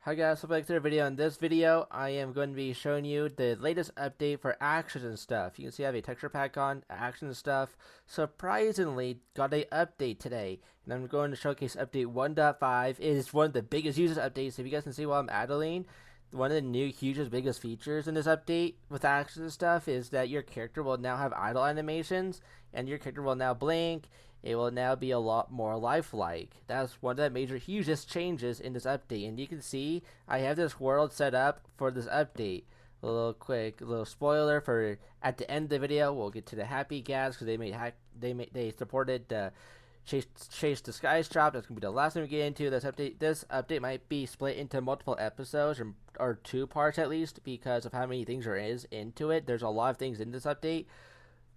Hi guys, welcome back to the video. In this video, I am going to be showing you the latest update for actions and stuff. You can see I have a texture pack on, action and stuff. Surprisingly, got a update today, and I'm going to showcase update 1.5. It is one of the biggest user updates. If you guys can see while I'm idling, one of the new, hugest, biggest features in this update with actions and stuff is that your character will now have idle animations, and your character will now blink. It will now be a lot more lifelike. That's one of the major, hugest changes in this update. And you can see I have this world set up for this update. A little spoiler for at the end of the video. We'll get to the happy gas because they supported the chase disguise drop. That's gonna be the last thing we get into. This update might be split into multiple episodes or two parts at least because of how many things there is into it. There's a lot of things in this update.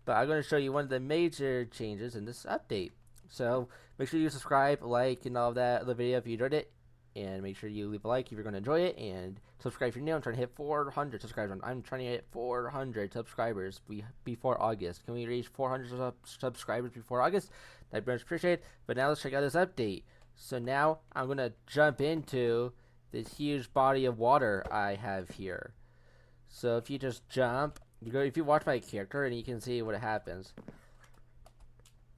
But I'm going to show you one of the major changes in this update. So make sure you subscribe, like, and all of that the video if you enjoyed it. And make sure you leave a like if you're going to enjoy it. And subscribe if you're new. I'm trying to hit 400 subscribers. I'm trying to hit 400 subscribers before August. Can we reach 400 subscribers before August? That'd be much appreciated. But now let's check out this update. So now I'm going to jump into this huge body of water I have here. So if you just jump. If you watch my character and you can see what happens.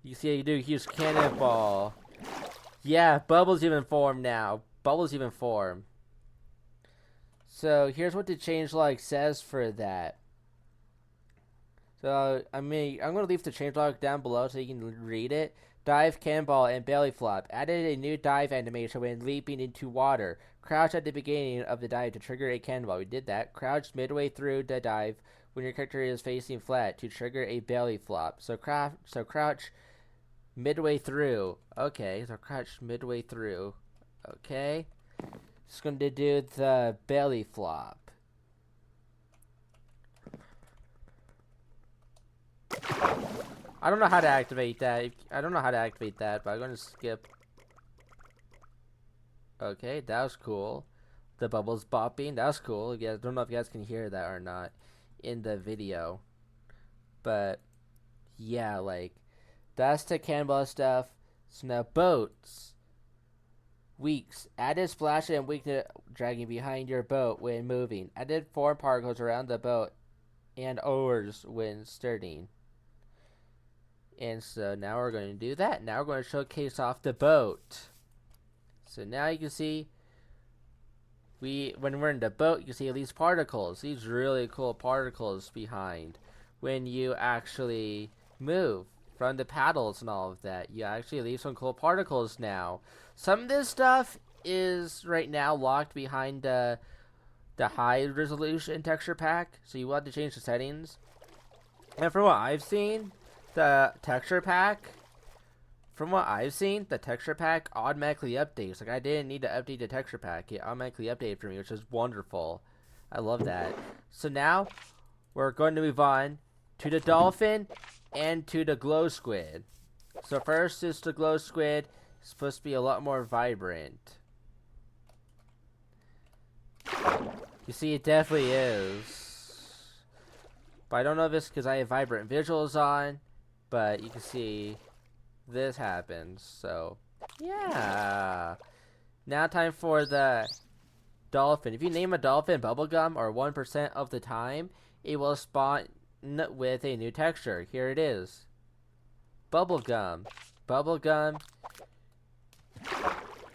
You see I do a huge cannonball. Yeah, bubbles even form now. Bubbles even form. So here's what the changelog says for that. So I'm gonna leave the changelog down below so you can read it. Dive, cannonball, and belly flop. Added a new dive animation when leaping into water. Crouch at the beginning of the dive to trigger a cannonball. We did that. Crouch midway through the dive when your character is facing flat to trigger a belly flop. So crouch midway through. Okay, so crouch midway through. Okay. Just going to do the belly flop. I don't know how to activate that. But I'm going to skip. Okay, that was cool. The bubbles bopping. That was cool. I don't know if you guys can hear that or not in the video. But yeah, like that's the cannonball stuff. So now boats. Weeks. Added splash and weakness dragging behind your boat when moving. Added form particles around the boat and oars when steering. And so now we're going to do that. Now we're going to showcase off the boat. So now you can see when we're in the boat, you can see these particles, these really cool particles behind when you actually move from the paddles and all of that. You actually leave some cool particles now. Some of this stuff is right now locked behind the high resolution texture pack, so you will have to change the settings. And from what I've seen, the texture pack automatically updates. Like, I didn't need to update the texture pack. It automatically updated for me, which is wonderful. I love that. So now, we're going to move on to the dolphin and to the glow squid. So first is the glow squid. It's supposed to be a lot more vibrant. You see, it definitely is. But I don't know if it's because I have vibrant visuals on. But you can see this happens. So yeah, now time for the dolphin. If you name a dolphin bubblegum or 1% of the time, it will spawn with a new texture. Here it is, bubblegum.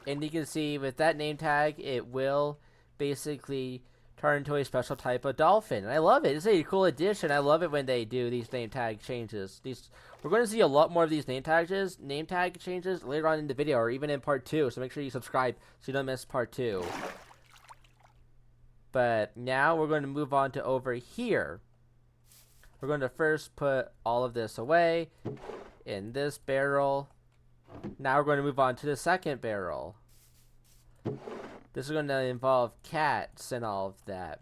And you can see with that name tag, it will basically turn into a special type of dolphin. And I love it. It's a cool addition. I love it when they do these name tag changes. We're going to see a lot more of these name tag changes later on in the video or even in part 2. So make sure you subscribe so you don't miss part 2. But now we're going to move on to over here. We're going to first put all of this away in this barrel. Now we're going to move on to the second barrel. This is going to involve cats and all of that.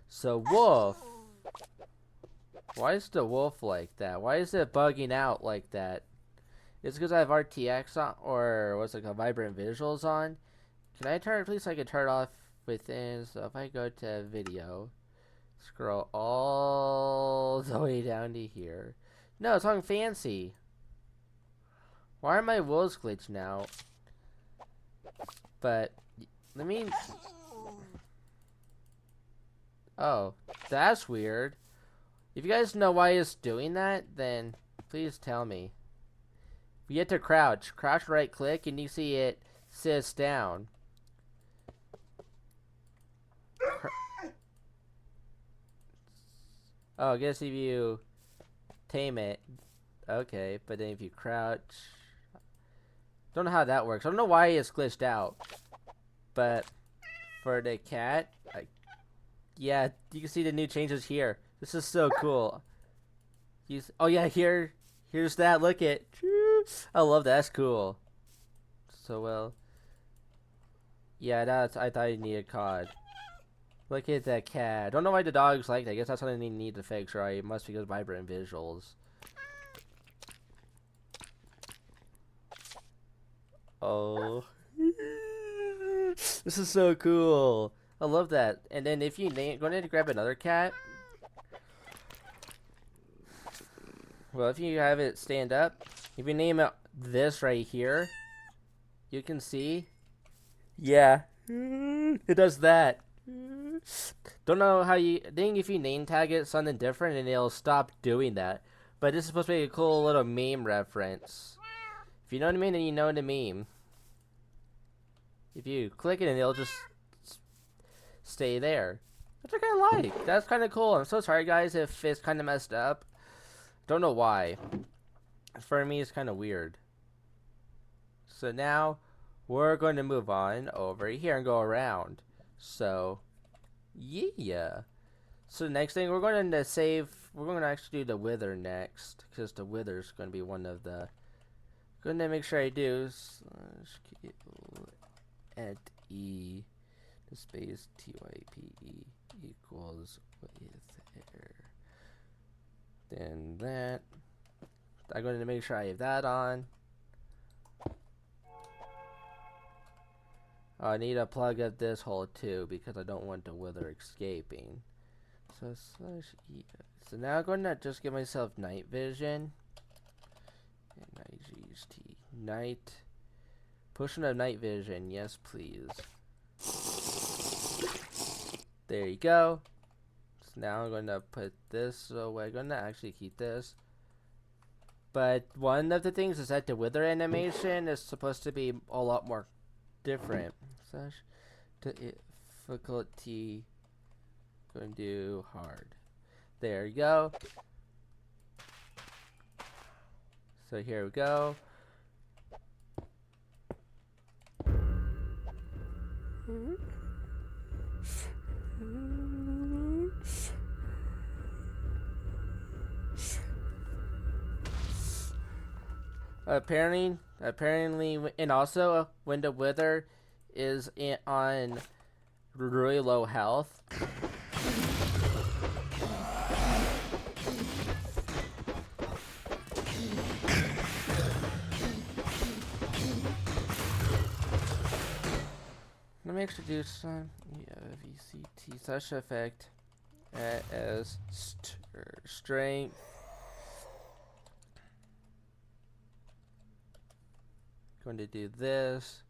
So wolf. Why is the wolf like that? Why is it bugging out like that? Is it because I have RTX on, or what's it called, vibrant visuals on? Can I turn it, please? I can turn it off within. So if I go to video, scroll all the way down to here. No, it's on fancy. Why are my wolves glitched now? But Let me... Oh, that's weird. If you guys know why it's doing that, then please tell me. You get to crouch. Crouch right click and you see it sits down. Oh, I guess if you tame it. Okay, but then if you crouch... Don't know how that works. I don't know why it's glitched out. But for the cat, yeah, you can see the new changes here. This is so cool. Oh yeah, here's that. Look it. I love that. That's cool. So well. Yeah, I thought you needed cod. Look at that cat. Don't know why the dog's like that. I guess that's something they need to fix, right? It must be because vibrant visuals. Oh. This is so cool. I love that. And then if you go ahead and grab another cat. Well, if you have it stand up, if you name it this right here, you can see. Yeah. It does that. Don't know how you... I think if you name tag it something different and it'll stop doing that. But this is supposed to be a cool little meme reference. If you know what I mean, then you know the meme. If you click it and it'll just stay there. Which I kind of like. That's kind of cool. I'm so sorry guys if it's kind of messed up. Don't know why. For me it's kind of weird. So now we're going to move on over here and go around. So yeah. So the next thing we're going to save. We're going to actually do the wither next. Because the wither is going to be one of the... Going to make sure I do at E the space TYPE equals with error. Then that. I'm going to make sure I have that on. I need to plug up this hole too because I don't want the wither escaping. So /E. So now I'm going to just give myself night vision. NIGHT. Night. Potion of night vision. Yes, please. There you go. So now I'm going to put this away. I'm going to actually keep this. But one of the things is that the wither animation is supposed to be a lot more different. Difficulty. Going to do hard. There you go. So here we go. Apparently, and also when the wither is on really low health. Let me actually do some VCT such effect as strength. Going to do this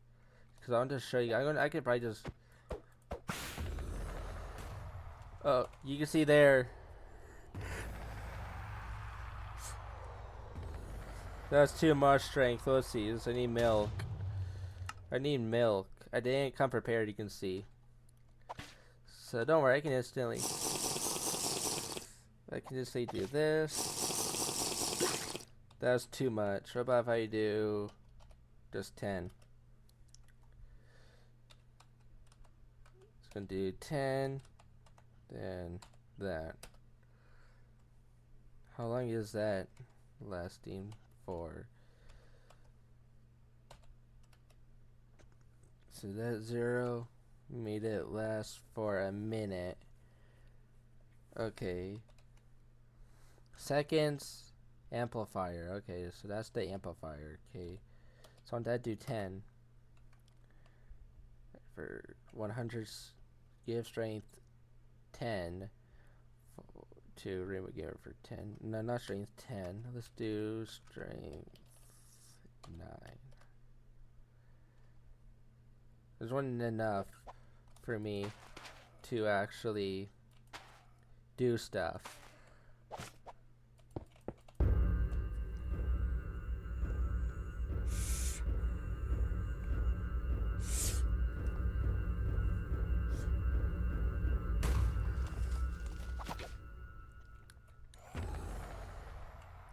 because I want to show you. I could probably just. Oh, you can see there. That's too much strength. Let's see. I need milk. I need milk. I didn't come prepared, you can see. So don't worry, I can just say do this. That's too much. What about if I do just 10? It's gonna do 10, then that. How long is that lasting for? So that 0 made it last for a minute. Okay. Seconds, amplifier. Okay, so that's the amplifier. Okay. So on that do 10. For 100 give strength 10 to remote gamer for 10. No, not strength 10. Let's do strength 9. There's one enough. for me to actually do stuff.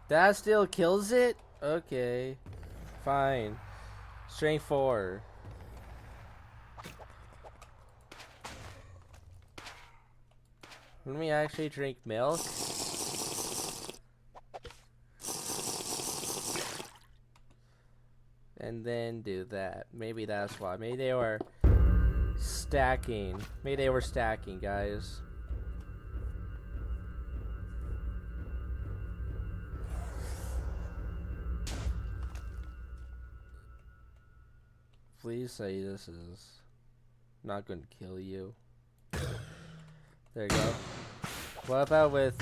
That still kills it? Okay. Fine. Strength 4. Let me actually drink milk. And then do that. Maybe that's why. Maybe they were stacking. Maybe they were stacking, guys. Please say this is not going to kill you. There you go. What about with...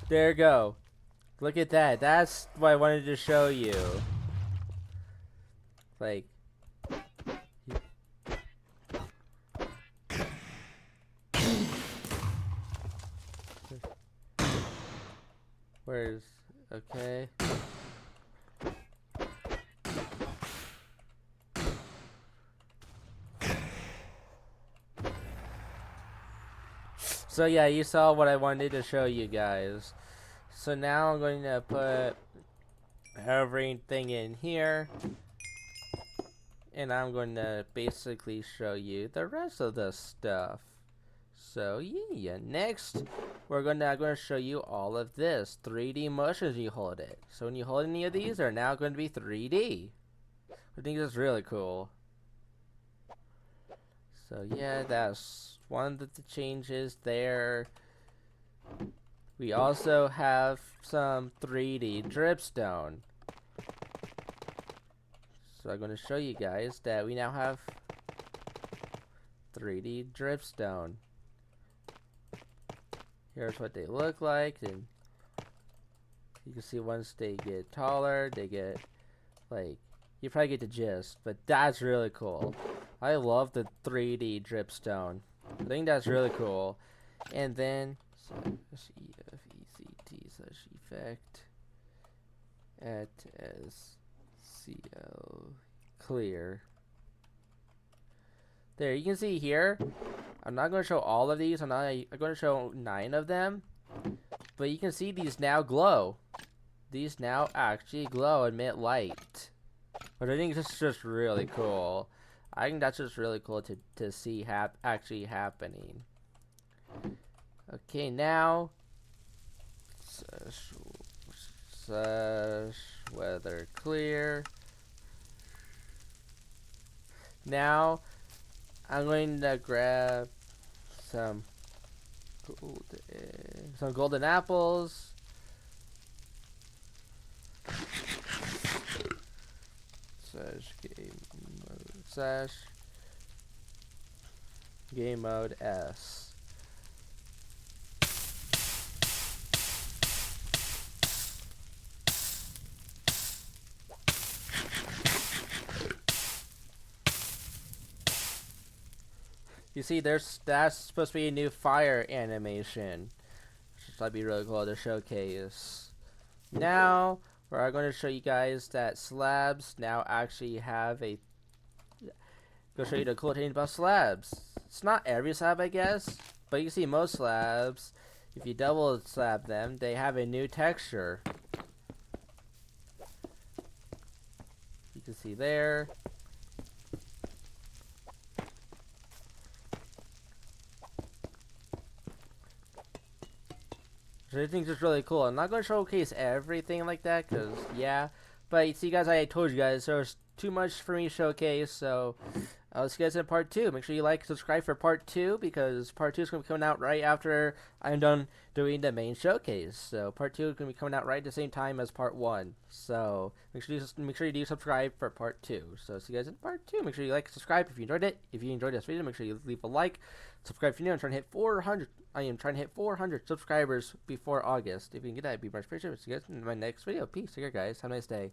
There you go. Look at that. That's what I wanted to show you. Like... Where's... Okay. So yeah, you saw what I wanted to show you guys. So now I'm going to put everything in here. And I'm going to basically show you the rest of the stuff. So yeah, next I'm going to show you all of this 3D motions you hold it. So when you hold any of these, they're now going to be 3D. I think that's really cool. So yeah, that's one of the changes there. We also have some 3D dripstone. So I'm going to show you guys that we now have 3D dripstone. Here's what they look like, and you can see once they get taller, they get like, you probably get the gist, but that's really cool. I love the 3D dripstone. I think that's really cool. And then EFECT at SCL clear. There, you can see here. I'm not going to show all of these. I'm going to show 9 of them. But you can see these now glow. These now actually glow, emit light. But I think this is just really cool. I think that's just really cool to see actually happening. Okay, now weather clear. Now I'm going to grab some golden apples. Game mode S. You see, that's supposed to be a new fire animation. That'd be really cool to showcase. Now we're going to show you guys that slabs now actually have a. Go show you the cool thing about slabs. It's not every slab, I guess, but you can see most slabs. If you double slab them, they have a new texture. You can see there. So I think it's really cool. I'm not going to showcase everything like that, because, yeah. But you see, guys, I told you guys there's too much for me to showcase, so I'll see you guys in part 2. Make sure you like and subscribe for part 2, because part 2 is going to be coming out right after I'm done doing the main showcase. So part 2 is going to be coming out right at the same time as part 1. So make sure you do subscribe for part 2. So see you guys in part 2. Make sure you like and subscribe if you enjoyed it. If you enjoyed this video, make sure you leave a like. Subscribe if you're new. I'm trying to hit 400. I am trying to hit 400 subscribers before August. If you can get that, I'd be much appreciated. See you guys in my next video. Peace. Take care, guys. Have a nice day.